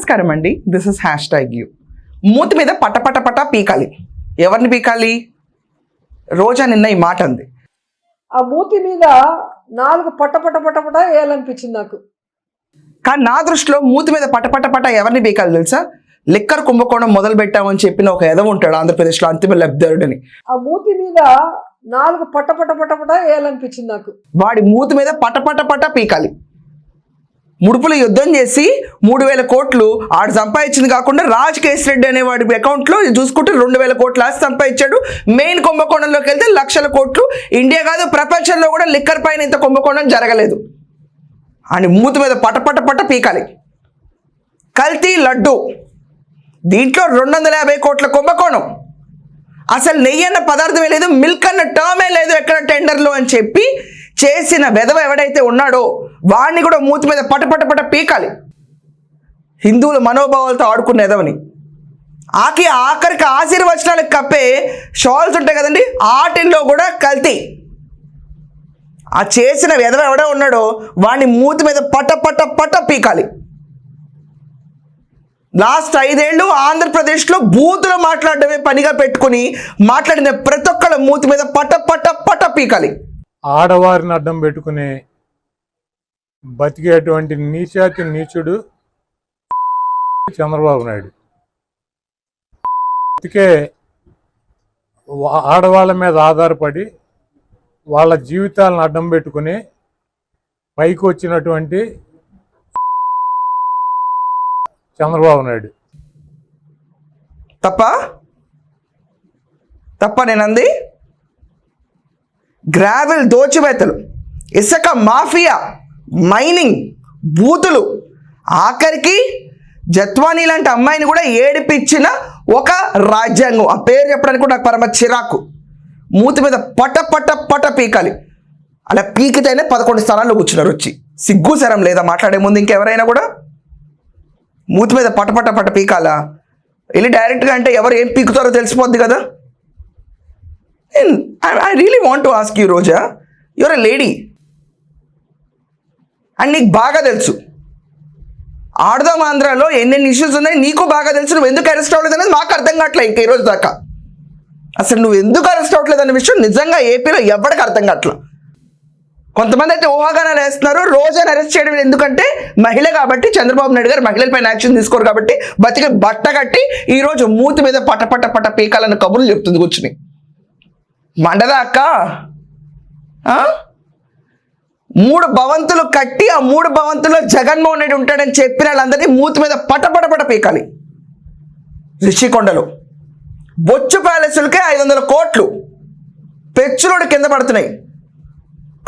నమస్కారం అండి. This is #you. మూతి మీద పట పట పట పీకాలి. ఎవరిని పీకాలి? రోజా నిన్న ఈ మాట అంది. ఆ మూతి మీద 4 పట పట పట పట వేయాలనిపించింది నాకు. కానీ నా దృష్టిలో మూతి మీద పట పట పట ఎవరిని పీకాలి తెలుసా? లిక్కర్ కుంభకోణం మొదలు పెట్టామని చెప్పిన ఒక ఎదవ ఉంటాడు ఆంధ్రప్రదేశ్లో, అంతిమ లబ్ధిదారుడని. ఆ మూతి మీద 4 పట పట పట పట వేయాలనిపించింది నాకు. వాడి మూతి మీద పట పట పట పీకాలి. ముడుపులు యుద్ధం చేసి 3,000 కోట్లు ఆడు సంపాదించింది కాకుండా రాజ్ కేశ్ రెడ్డి అనే వాడి అకౌంట్లో చూసుకుంటే 2,000 కోట్లు ఆస్తి సంపాదించాడు. మెయిన్ కుంభకోణంలోకి వెళ్తే లక్షల కోట్లు. ఇండియా కాదు ప్రపంచంలో కూడా లిక్కర్ పైన ఇంత కుంభకోణం జరగలేదు అని మూతి మీద పట పట పట పీకాలి. కల్తీ లడ్డు, దీంట్లో 250 కోట్ల కుంభకోణం. అసలు నెయ్యి అన్న పదార్థమే లేదు, మిల్క్ అన్న టర్మే లేదు ఎక్కడ టెండర్లో అని చెప్పి చేసిన వెధవ ఎవడైతే ఉన్నాడో వాడిని కూడా మూతి మీద పట పట పట పీకాలి. హిందువుల మనోభావాలతో ఆడుకున్న ఎదవని. ఆఖరికి ఆశీర్వచనాలకు కప్పే షాల్స్ ఉంటాయి కదండి, ఆటిల్లో కూడా కల్తీ. ఆ చేసిన వెధవ ఎవడో ఉన్నాడో వాడిని మూతి మీద పట పట పట పీకాలి. లాస్ట్ 5 ఏళ్ళు ఆంధ్రప్రదేశ్లో బూతులు మాట్లాడడమే పనిగా పెట్టుకుని మాట్లాడిన ప్రతి ఒక్కళ్ళ మూతి మీద పట పట పట పీకాలి. ఆడవారిని అడ్డం పెట్టుకుని బతికేటువంటి నీచాతి నీచుడు చంద్రబాబు నాయుడు. అందుకే ఆడవాళ్ళ మీద ఆధారపడి వాళ్ళ జీవితాలను అడ్డం పెట్టుకుని పైకి వచ్చినటువంటి చంద్రబాబు నాయుడు. తప్ప నేనంది? గ్రావెల్ దోచివేతలు, ఇసుక మాఫియా, మైనింగ్, బూతులు, ఆఖరికి జత్వానీ లాంటి అమ్మాయిని కూడా ఏడిపించిన ఒక రాజ్యాంగం. ఆ పేరు చెప్పడానికి కూడా నాకు పరమ చిరాకు. మూతి మీద పట పట పట పీకాలి. అలా పీకితేనే 11 స్థానాల్లో కూర్చున్నారు వచ్చి. సిగ్గు శరం లేదా మాట్లాడే ముందు? ఇంకెవరైనా కూడా మూతి మీద పట పట పట పీకాలా? వెళ్ళి డైరెక్ట్గా అంటే ఎవరు ఏం పీకుతారో తెలిసిపోద్ది కదా. I really want to ask you, Roja, you're a lady. And నీకు బాగా తెలుసు ఆడదాం ఆంధ్రాలో ఎన్నెన్ని ఇష్యూస్ ఉన్నాయి, నీకు బాగా తెలుసు. నువ్వు ఎందుకు అరెస్ట్ అవ్వలేదు అనేది మాకు అర్థం కావట్లేదు ఇంకా ఈరోజు దాకా. అసలు నువ్వు ఎందుకు అరెస్ట్ అవ్వట్లేదు అనే విషయం నిజంగా ఏపీలో ఎవరికి అర్థం కావట్లేదు. కొంతమంది అయితే ఊహాగానాలు వేస్తున్నారు రోజాని అరెస్ట్ చేయడం ఎందుకంటే మహిళ కాబట్టి, చంద్రబాబు నాయుడు గారు మహిళలపైన యాక్షన్ తీసుకోరు కాబట్టి బతికి బట్ట కట్టి ఈరోజు మూతి మీద పట పట పట పీకాలని కబుర్లు చెప్తుంది కూర్చుని. మండదా అక్క? 3 భవంతులు కట్టి ఆ 3 భవంతుల్లో జగన్మోహన్ రెడ్డి ఉంటాడని చెప్పిన వాళ్ళందరినీ మూతి మీద పట పట పట పీకాలి. రిషికొండలో బొచ్చు ప్యాలెస్లకే 500 కోట్లు పెచ్చులోడు కింద పడుతున్నాయి.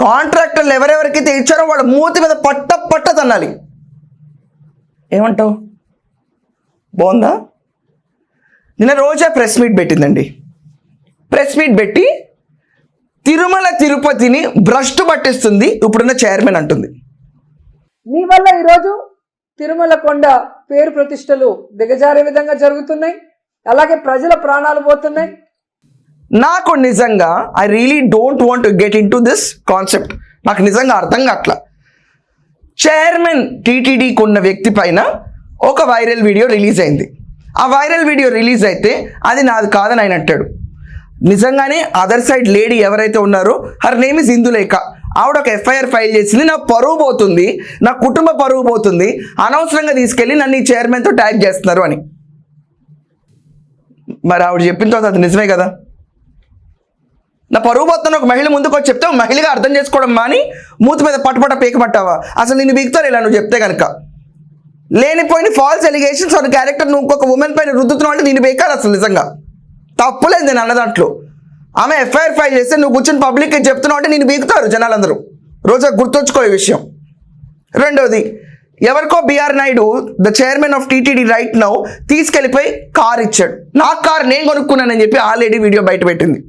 కాంట్రాక్టర్లు ఎవరెవరికైతే ఇచ్చారో వాళ్ళ మూతి మీద పట్ట పట్ట తన్నాలి. ఏమంటావు? బాగుందా? నిన్న రోజా ప్రెస్ మీట్ పెట్టిందండి. ప్రెస్ మీట్ పెట్టి తిరుమల తిరుపతిని భ్రష్టు పట్టిస్తుంది ఇప్పుడున్న చైర్మన్ అంటుంది. నీ వల్ల ఈరోజు తిరుమల కొండ పేరు ప్రతిష్టలు దిగజారే విధంగా జరుగుతున్నాయి, అలాగే ప్రజల ప్రాణాలు పోతున్నాయి. నాకు నిజంగా I really don't want to get in to this concept. నాకు నిజంగా అర్థం కావట్లా. చైర్మన్ టీటీడీకి ఉన్న వ్యక్తి పైన ఒక వైరల్ వీడియో రిలీజ్ అయింది. ఆ వైరల్ వీడియో రిలీజ్ అయితే అది నాది కాదని ఆయన అంటాడు. నిజంగానే అదర్ సైడ్ లేడీ ఎవరైతే ఉన్నారో హర్ నేమ్ ఇస్ ఇందులేఖ. ఆవిడ ఒక ఎఫ్ఐఆర్ ఫైల్ చేసింది. నా పరువు పోతుంది, నా కుటుంబ పరువు పోతుంది, అనవసరంగా తీసుకెళ్ళి నన్ను ఈ చైర్మన్తో ట్యాగ్ చేస్తున్నారు అని. మరి ఆవిడ చెప్పిన తర్వాత అది నిజమే కదా. నా పరువు పోతున్న ఒక మహిళ ముందుకు వచ్చి చెప్తే మహిళగా అర్థం చేసుకోవడం మాని మూతి మీద పట్టుపట్ట పీకమంటావా? అసలు నిన్ను బిగుతారు ఇలా నువ్వు చెప్తే కనుక. లేనిపోయిన ఫాల్స్ ఎలిగేషన్స్ ఒక క్యారెక్టర్ నువ్వు ఇంకొక ఉమెన్ పైన రుద్దుతున్నావు అంటే నేను బేకాలి. అసలు నిజంగా తప్పులేదు నేను అన్న దాంట్లో. ఆమె ఎఫ్ఐఆర్ ఫైల్ చేస్తే నువ్వు కూర్చొని పబ్లిక్కి చెప్తున్నావు అంటే నేను బీగుతారు జనాలందరూ. రోజా గుర్తుంచుకో ఈ విషయం. రెండోది, ఎవరికో BR Naidu the chairman of TTD right now తీసుకెళ్ళిపోయి కార్ ఇచ్చాడు. నా కార్ నేను కొనుక్కున్నానని చెప్పి ఆ లేడీ వీడియో బయట పెట్టింది.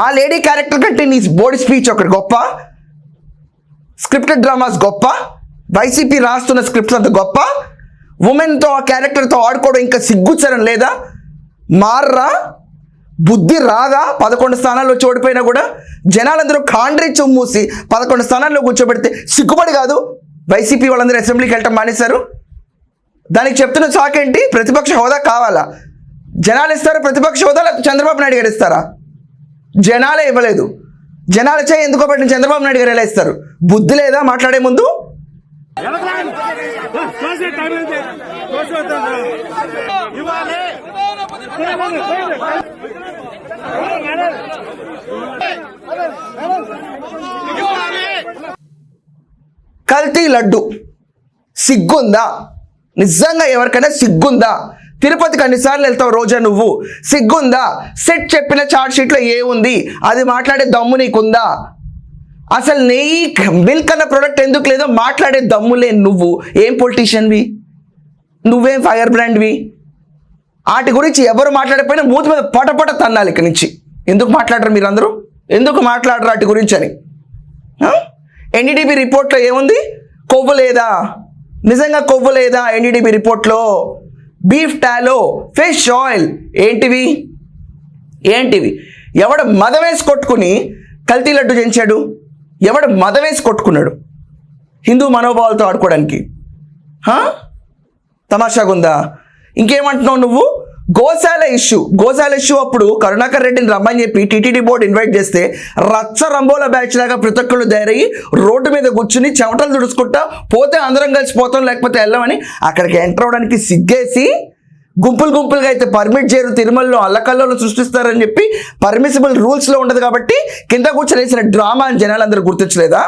ఆ లేడీ క్యారెక్టర్ కంటే నీ బోర్డ్ స్పీచ్ ఒకటి గొప్ప, స్క్రిప్టెడ్ డ్రామాస్ గొప్ప, వైసీపీ రాస్తున్న స్క్రిప్ట్స్ అంత గొప్ప, ఉమెన్తో ఆ క్యారెక్టర్తో ఆడుకోవడం ఇంకా సిగ్గుచరం లేదా? మార్రా, బుద్ధి రాదా? 11 స్థానాల్లో ఓడిపోయినా కూడా జనాలందరూ కాండ్రి మూసి 11 స్థానాల్లో కూర్చోబెడితే సిగ్గుపడి కాదు వైసీపీ వాళ్ళందరూ అసెంబ్లీకి వెళ్ళటం మానేశారు. దానికి చెప్తున్న సాక్ ఏంటి? ప్రతిపక్ష హోదా కావాలా? జనాలు ఇస్తారా ప్రతిపక్ష హోదా, లేకపోతే చంద్రబాబు నాయుడు గారు ఇస్తారా? జనాలే ఇవ్వలేదు. జనాలు చేయి ఎందుకో పెట్టిన చంద్రబాబు నాయుడు గారు ఎలా ఇస్తారు? బుద్ధి లేదా మాట్లాడే ముందు? కల్తీ లడ్డు సిగ్గుందా? నిజంగా ఎవరికైనా సిగ్గుందా? తిరుపతికి అన్నిసార్లు వెళ్తావు రోజా, నువ్వు సిగ్గుందా? సెట్ చెప్పిన చార్ట్ షీట్లో ఏముంది? అది మాట్లాడే దమ్ము నీకుందా? అసలు నెయ్యి మిల్క్ అన్న ప్రోడక్ట్ ఎందుకు లేదో మాట్లాడే దమ్ము లేని నువ్వు ఏం పొలిటీషియన్వి? నువ్వేం ఫైర్ బ్రాండ్వి? వాటి గురించి ఎవరు మాట్లాడకపోయినా మూతి మీద పటపట తన్నాలి ఇక్కడి నుంచి. ఎందుకు మాట్లాడరు మీరందరూ? ఎందుకు మాట్లాడరు వాటి గురించి అని? ఎన్డీడీబీ రిపోర్ట్లో ఏముంది? కొవ్వు లేదా? నిజంగా కొవ్వు లేదా ఎన్డీడీబీ రిపోర్ట్లో? బీఫ్ టాలో, ఫిష్ ఆయిల్ ఏంటివి? ఎవడు మదవేసి కొట్టుకుని కల్తీ లడ్డు చేయించాడు? ఎవడు మదవేసి కొట్టుకున్నాడు హిందూ మనోభావాలతో ఆడుకోవడానికి? తమాషాగుందా? ఇంకేమంటున్నావు నువ్వు? గోశాల ఇష్యూ అప్పుడు కరుణాకర్ రెడ్డిని రమ్మని చెప్పి టీటీడీ బోర్డు ఇన్వైట్ చేస్తే రచ్చ రంబోల బ్యాచ్ లాగా ప్రతి ఒక్కళ్ళు ధైర్యయి రోడ్డు మీద కూర్చుని చెమటలు తుడుచుకుంటా పోతే అందరం కలిసి పోతాం లేకపోతే వెళ్ళమని అక్కడికి ఎంటర్ అవడానికి సిగ్గేసి గుంపులుగా అయితే పర్మిట్ చేయరు, తిరుమలలో అల్లకల్లోలు సృష్టిస్తారని చెప్పి పర్మిసిబుల్ రూల్స్లో ఉండదు కాబట్టి కింద కూర్చొని వేసిన డ్రామా అని జనాలందరూ గుర్తించలేదా?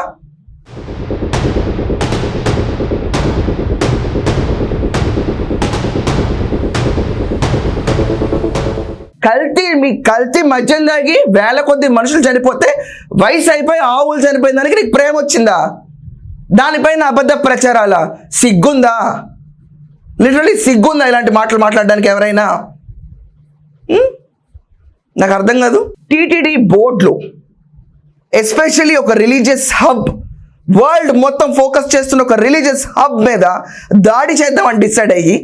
కల్తీ మద్యం తాగి వేల కొద్ది మనుషులు చనిపోతే వయసు అయిపోయి ఆవులు చనిపోయిన దానికి నీకు ప్రేమ వచ్చిందా? దానిపైన అబద్ధ ప్రచారాల సిగ్గుందా? లిటరలీ సిగ్గుందా ఇలాంటి మాటలు మాట్లాడడానికి ఎవరైనా? నాకు అర్థం కాదు. టీటీడీ బోర్డులో ఎస్పెషల్లీ ఒక రిలీజియస్ హబ్, వరల్డ్ మొత్తం ఫోకస్ చేస్తున్న ఒక రిలీజియస్ హబ్ మీద దాడి చేద్దామని డిసైడ్ అయ్యి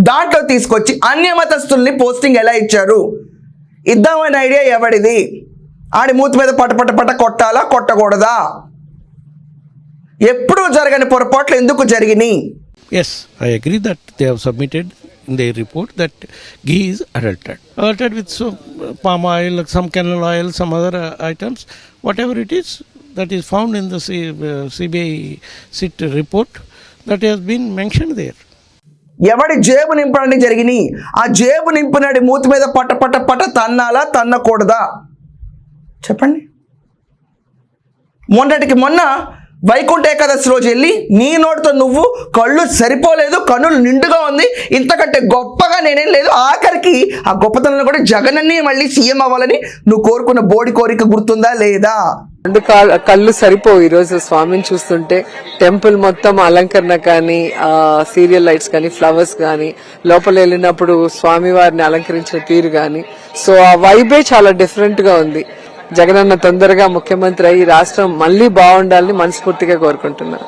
దాంట్లో తీసుకొచ్చి అన్య మతస్థుల్ని పోస్టింగ్ ఎలా ఇచ్చారు? ఇద్దామని ఐడియా ఎవడిది? ఆడి మూతి మీద పట కొట్టాలా కొట్టకూడదా? ఎప్పుడూ జరగని పొరపాట్లు ఎందుకు జరిగినాయి? Yes, I agree that they have submitted in their report that ghee is adulterated with palm oil, some canola oil, some other items, whatever it is that is found in the CBI SIT report that has been mentioned there. ఎవడి జేబు నింపడానికి జరిగినాయి? ఆ జేబు నింపినాడి మూతి మీద పట తన్నాలా తన్నకూడదా చెప్పండి. మొన్న వైకుంఠ ఏకాదశి రోజు వెళ్ళి నీ నోటితో నువ్వు కళ్ళు సరిపోలేదు, కన్నులు నిండుగా ఉంది, ఇంతకంటే గొప్పగా నేనేం లేదు, ఆఖరికి ఆ గొప్పతనంలో కూడా జగనన్నే మళ్ళీ సీఎం అవ్వాలని నువ్వు కోరుకున్న బోడి కోరిక గుర్తుందా లేదా? రెండు కళ్ళు సరిపోవు. ఈరోజు స్వామిని చూస్తుంటే టెంపుల్ మొత్తం అలంకరణ కానీ, సీరియల్ లైట్స్ కానీ, ఫ్లవర్స్ కానీ, లోపల వెళ్ళినప్పుడు స్వామి వారిని అలంకరించిన తీరు కానీ, సో ఆ వైబే చాలా డిఫరెంట్ గా ఉంది. జగనన్న తొందరగా ముఖ్యమంత్రి అయ్యి రాష్ట్రం మళ్ళీ బాగుండాలని మనస్ఫూర్తిగా కోరుకుంటున్నాను.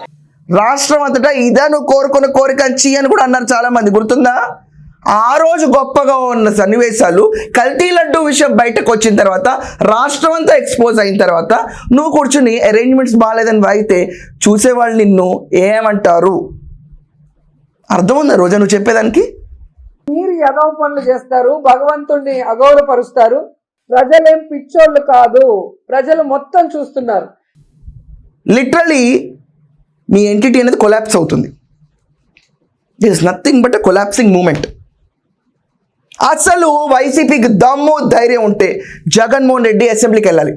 రాష్ట్రం అంతటా ఇదా నువ్వు కోరుకున్న కోరిక అని కూడా అన్నారు చాలా మంది, గుర్తుందా? ఆ రోజు గొప్పగా ఉన్న సన్నివేశాలు కల్తీ లడ్డు విషయం బయటకు వచ్చిన తర్వాత, రాష్ట్రం అంతా ఎక్స్పోజ్ అయిన తర్వాత నువ్వు కూర్చుని అరేంజ్మెంట్స్ బాగాలేదని వాయితే చూసేవాళ్ళు నిన్ను ఏమంటారు? అర్థం ఉందా రోజా నువ్వు చెప్పేదానికి? మీరు ఎగవ పనులు చేస్తారు, భగవంతుడిని అగౌరవపరుస్తారు. ప్రజలేం పిచ్చోళ్ళు కాదు, ప్రజలు మొత్తం చూస్తున్నారు. లిటరలీ మీ ఎంటిటీ అనేది కొలాప్స్ అవుతుంది. This is nothing but a collapsing moment. అసలు వైసీపీకి దమ్ము ధైర్యం ఉంటే జగన్మోహన్ రెడ్డి అసెంబ్లీకి వెళ్ళాలి.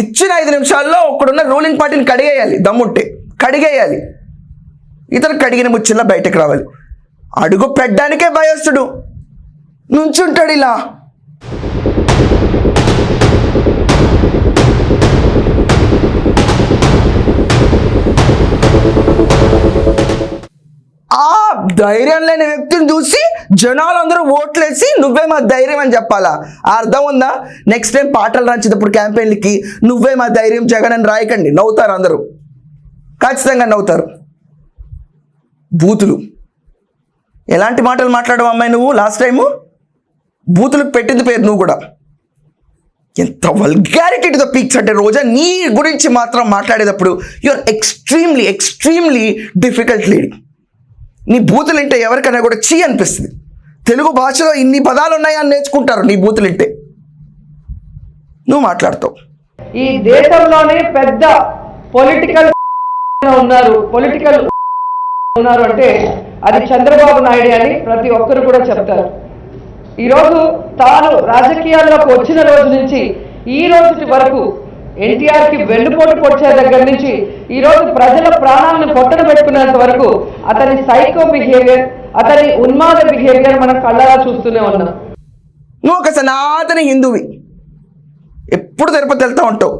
ఇచ్చిన 5 నిమిషాల్లో ఒక్కడున్న రూలింగ్ పార్టీని కడిగేయాలి. దమ్ముంటే కడిగేయాలి. ఇతను కడిగిన ముచ్చిలా బయటకు రావాలి. అడుగు పెట్టడానికే భయస్తుడు నుంచుంటాడు ఇలా. ఆ ధైర్యం లేని వ్యక్తిని చూసి జనాలందరూ ఓట్లేసి నువ్వే మా ధైర్యం అని చెప్పాలా? అర్థం ఉందా? నెక్స్ట్ టైం పాటలు రాసేటప్పుడు క్యాంపెయిన్లకి నువ్వే మా ధైర్యం జగన్ అని రాయకండి. నవ్వుతారు అందరూ, ఖచ్చితంగా నవ్వుతారు. బూతులు ఎలాంటి మాటలు మాట్లాడవు అమ్మాయి నువ్వు? లాస్ట్ టైము బూతులకు పెట్టింది పేరు నువ్వు కూడా. ఎంత వల్గారిటీ టు ద పీక్స్ అంటే రోజా నీ గురించి మాత్రం మాట్లాడేటప్పుడు యూఆర్ ఎక్స్ట్రీమ్లీ డిఫికల్ట్ లేడీ. నీ బూతులు వింటే ఎవరికైనా కూడా చీ అనిపిస్తుంది. తెలుగు భాషలో ఇన్ని పదాలు ఉన్నాయని నేర్చుకుంటారు నీ బూతులు వింటే. నువ్వు మాట్లాడతావు. ఈ దేశంలోనే పెద్ద పొలిటికల్ ఉన్నారు అంటే అది చంద్రబాబు నాయుడు అని ప్రతి ఒక్కరు కూడా చెప్తారు. ఈరోజు తాను రాజకీయాల్లోకి వచ్చిన రోజు నుంచి ఈ రోజు వరకు ఎన్టీఆర్కి వెన్నుపోటు పొడిచే దగ్గర నుంచి ఈ రోజు ప్రజల ప్రాణాలను పొట్టన పెట్టుకునేంత వరకు అతని సైకో బిహేవియర్, అతని ఉన్మాద బిహేవియర్ మనం కళ్ళగా చూస్తూనే ఉన్నాం. నువ్వు ఒక సనాతన హిందువి, ఎప్పుడు తిరుపతి వెళ్తూ ఉంటావు.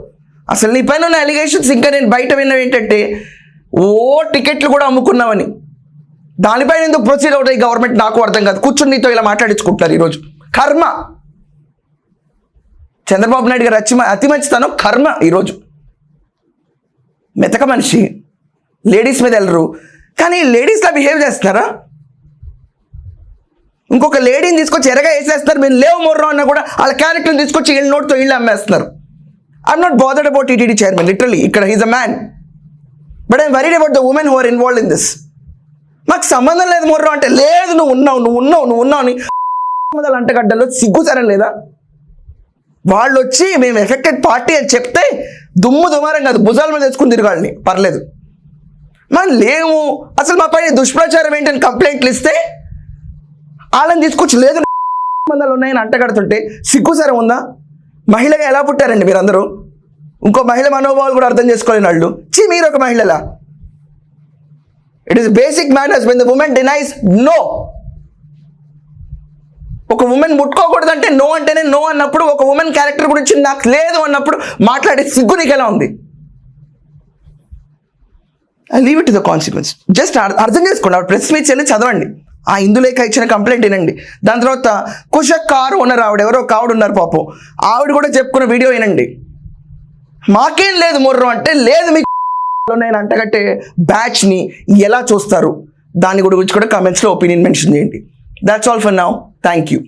అసలు నీ పైన ఉన్న అలిగేషన్స్ ఇంకా నేను బయట విన్నవి ఏంటంటే టికెట్లు కూడా అమ్ముకున్నావని. దానిపైన ఎందుకు ప్రొసీడ్ అవుతాయి గవర్నమెంట్ నాకు అర్థం కాదు. కూర్చొని నీతో ఇలా మాట్లాడించుకుంటున్నారు ఈరోజు. కర్మ. చంద్రబాబు నాయుడు గారు అతి మంచితనం కర్మ. ఈరోజు మెతక మనిషి, లేడీస్ మీద వెళ్ళరు, కానీ లేడీస్లా బిహేవ్ చేస్తున్నారా? ఇంకొక లేడీని తీసుకొచ్చి ఎరగా వేసేస్తున్నారు. మీరు లేవు మొర్రో అన్నా కూడా వాళ్ళ క్యారెక్టర్ని తీసుకొచ్చి వీళ్ళ నోటితో వీళ్ళు అమ్మేస్తున్నారు. I'm not bothered about TTD chairman, literally. ఇక్కడ he's a man, but I'm worried about the women who are involved in this. మాకు సంబంధం లేదు మొర్రో అంటే, లేదు నువ్వు ఉన్నావు అని అంటగడ్డల్లో సిగ్గుసరం లేదా? వాళ్ళు వచ్చి మేము ఎఫెక్టెడ్ పార్టీ అని చెప్తే దుమారం కాదు, భుజాల మీద తెచ్చుకుని తిరగాలని పర్లేదు. మనం లేము, అసలు మా పైన దుష్ప్రచారం ఏంటని కంప్లైంట్లు ఇస్తే వాళ్ళని తీసుకొచ్చి లేదు సంబంధాలు ఉన్నాయని అంటగడుతుంటే సిగ్గుసరం ఉందా? మహిళగా ఎలా పుట్టారండి మీరందరూ? ఇంకో మహిళ మనోభావాలు కూడా అర్థం చేసుకోలేని వాళ్ళు. మీరు ఒక మహిళలా? It is basic manners when the women denies no. ఒక ఉమెన్ ముట్టుకోకూడదంటే నో అంటేనే నో అన్నప్పుడు, ఒక ఉమెన్ క్యారెక్టర్ గురించి నాకు లేదు అన్నప్పుడు మాట్లాడే సిగ్గు నీకు ఎలా ఉంది? I leave it to the consequence. Just అర్థం చేసుకోండి. ఆవిడ ప్రెస్ మీట్స్ వెళ్ళి చదవండి. ఆ ఇందులేక ఇచ్చిన కంప్లైంట్ వినండి. దాని తర్వాత కుషక్ కారు ఉన్నారు, ఆవిడ ఎవరో కావుడు ఉన్నారు పాపం, ఆవిడ కూడా చెప్పుకున్న వీడియో వినండి. మాకేం లేదు మొర్రో అంటే, లేదు మీకు నేను అంటగట్టే బ్యాచ్ని ఎలా చూస్తారు దాని గురించి కూడా కామెంట్స్లో ఒపీనియన్ మెన్షన్ చేయండి. That's all for now. Thank you.